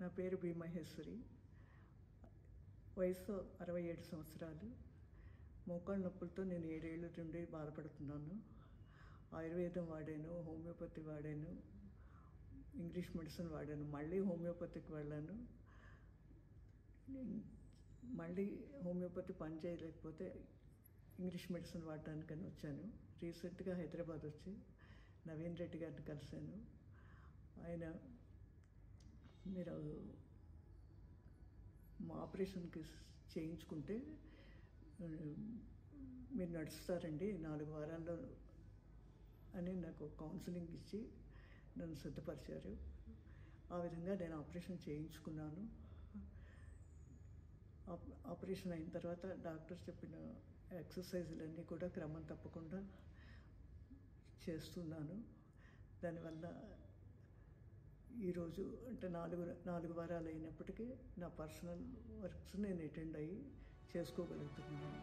నా పేరు బి మహేశ్వరి. వయసు 67 సంవత్సరాలు. మోకాళ్ళ నొప్పులతో నేను 7 ఏళ్ళ నుండి బాధపడుతున్నాను. ఆయుర్వేదం వాడాను, హోమియోపతి వాడాను, ఇంగ్లీష్ మెడిసిన్ వాడాను. మళ్ళీ హోమియోపతికి వెళ్ళాను. మళ్ళీ హోమియోపతి పని చేయలేకపోతే ఇంగ్లీష్ మెడిసిన్ వాడడానికని వచ్చాను. రీసెంట్గా హైదరాబాద్ వచ్చి నవీన్ రెడ్డి గారిని కలిశాను. ఆయన మీరు మా ఆపరేషన్కి చేయించుకుంటే మీరు నడుస్తారండి 4 వారాల్లో అని నాకు కౌన్సిలింగ్ ఇచ్చి నన్ను సిద్ధపరిచారు. ఆ విధంగా నేను ఆపరేషన్ చేయించుకున్నాను. ఆపరేషన్ అయిన తర్వాత డాక్టర్ చెప్పిన ఎక్సర్సైజులన్నీ కూడా క్రమం తప్పకుండా చేస్తున్నాను. దానివల్ల ఈరోజు అంటే 4 వారాలు అయినప్పటికీ నా పర్సనల్ వర్క్స్ నేను అటెండ్ అయ్యి చేసుకోగలుగుతున్నాను.